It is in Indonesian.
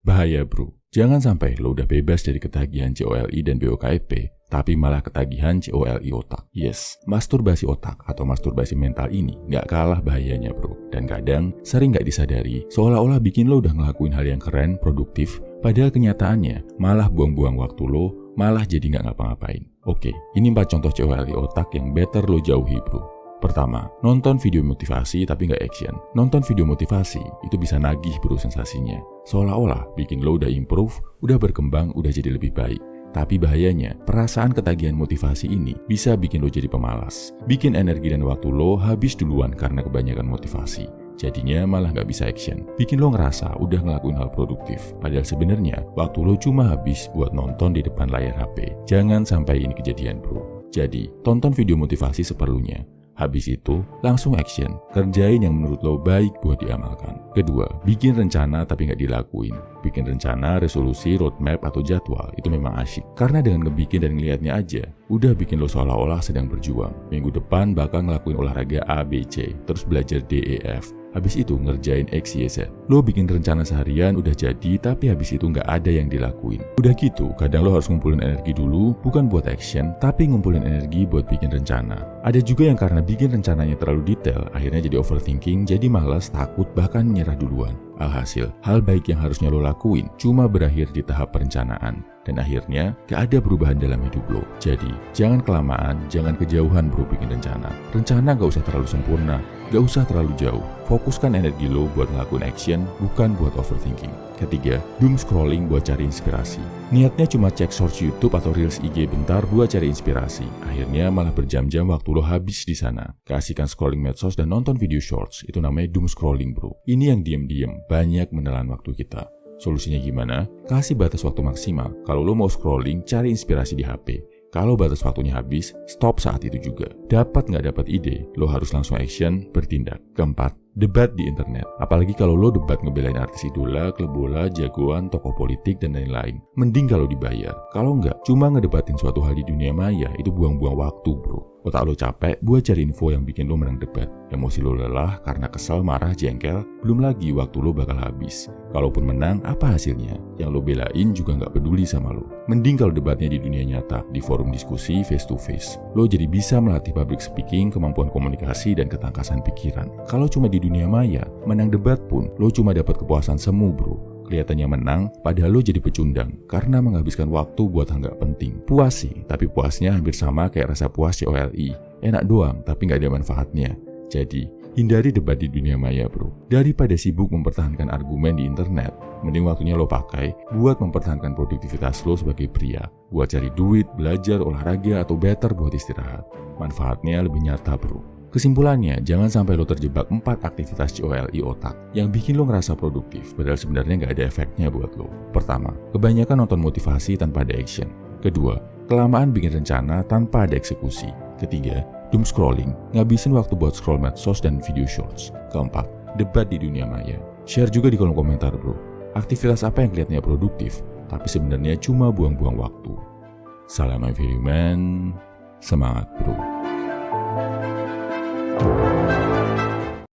Bahaya bro, jangan sampai lo udah bebas dari ketagihan COLI dan BOKFP, tapi malah ketagihan COLI otak. Yes, masturbasi otak atau masturbasi mental ini gak kalah bahayanya bro. Dan kadang sering gak disadari, seolah-olah bikin lo udah ngelakuin hal yang keren, produktif, padahal kenyataannya malah buang-buang waktu lo, malah jadi gak ngapa-ngapain. Oke, ini 4 contoh COLI otak yang better lo jauhi bro. Pertama, nonton video motivasi tapi nggak action. Nonton video motivasi itu bisa nagih bro sensasinya. Seolah-olah bikin lo udah improve, udah berkembang, udah jadi lebih baik. Tapi bahayanya, perasaan ketagihan motivasi ini bisa bikin lo jadi pemalas. Bikin energi dan waktu lo habis duluan karena kebanyakan motivasi. Jadinya malah nggak bisa action. Bikin lo ngerasa udah ngelakuin hal produktif. Padahal sebenarnya waktu lo cuma habis buat nonton di depan layar HP. Jangan sampai ini kejadian bro. Jadi, tonton video motivasi seperlunya. Habis itu, langsung action. Kerjain yang menurut lo baik buat diamalkan. Kedua, bikin rencana tapi nggak dilakuin. Bikin rencana, resolusi, roadmap, atau jadwal itu memang asyik. Karena dengan ngebikin dan ngeliatnya aja, udah bikin lo seolah-olah sedang berjuang. Minggu depan bakal ngelakuin olahraga A, B, C, terus belajar D, E, F. Habis itu ngerjain X, Y, Z. Lo bikin rencana seharian udah jadi, tapi habis itu nggak ada yang dilakuin. Udah gitu, kadang lo harus ngumpulin energi dulu, bukan buat action, tapi ngumpulin energi buat bikin rencana. Ada juga yang karena bikin rencananya terlalu detail, akhirnya jadi overthinking, jadi malas, takut, bahkan menyerah duluan. Alhasil, hal baik yang harusnya lo lakuin cuma berakhir di tahap perencanaan. Dan akhirnya, gak ada perubahan dalam hidup lo. Jadi, jangan kelamaan, jangan kejauhan bro bikin rencana. Rencana gak usah terlalu sempurna, gak usah terlalu jauh. Fokuskan energi lo buat ngelakuin action, bukan buat overthinking. Ketiga, doom scrolling buat cari inspirasi. Niatnya cuma cek shorts YouTube atau Reels IG bentar buat cari inspirasi. Akhirnya malah berjam-jam waktu lo habis di sana. Keasikan scrolling medsos dan nonton video shorts, itu namanya doom scrolling bro. Ini yang diem-diem, banyak menelan waktu kita. Solusinya gimana? Kasih batas waktu maksimal. Kalau lo mau scrolling, cari inspirasi di HP. Kalau batas waktunya habis, stop saat itu juga. Dapat nggak dapat ide, lo harus langsung action, bertindak. Keempat, debat di internet. Apalagi kalau lo debat ngebelain artis idola, klub bola, jagoan, tokoh politik, dan lain-lain. Mending kalau dibayar. Kalau nggak, cuma ngedebatin suatu hal di dunia maya, itu buang-buang waktu bro. Otak lo capek buat cari info yang bikin lo menang debat. Emosi lo lelah karena kesal, marah, jengkel. Belum lagi waktu lo bakal habis. Kalaupun menang, apa hasilnya? Yang lo belain juga nggak peduli sama lo. Mending kalau debatnya di dunia nyata, di forum diskusi face to face. Lo jadi bisa melatih public speaking, kemampuan komunikasi, dan ketangkasan pikiran. Kalau cuma di dunia maya, menang debat pun lo cuma dapat kepuasan semu bro. Kelihatannya menang, padahal lo jadi pecundang karena menghabiskan waktu buat hal nggak penting. Puas sih, tapi puasnya hampir sama kayak rasa puas COLI. Enak doang, tapi nggak ada manfaatnya. Jadi, hindari debat di dunia maya bro. Daripada sibuk mempertahankan argumen di internet, mending waktunya lo pakai buat mempertahankan produktivitas lo sebagai pria. Buat cari duit, belajar, olahraga, atau better buat istirahat. Manfaatnya lebih nyata bro. Kesimpulannya, jangan sampai lo terjebak 4 aktivitas COLI otak yang bikin lo ngerasa produktif, padahal sebenarnya nggak ada efeknya buat lo. Pertama, kebanyakan nonton motivasi tanpa ada action. Kedua, kelamaan bikin rencana tanpa ada eksekusi. Ketiga, doom scrolling, ngabisin waktu buat scroll medsos dan video shorts. Keempat, debat di dunia maya. Share juga di kolom komentar bro. Aktivitas apa yang kelihatannya produktif, tapi sebenarnya cuma buang-buang waktu. Salam everyman, semangat bro.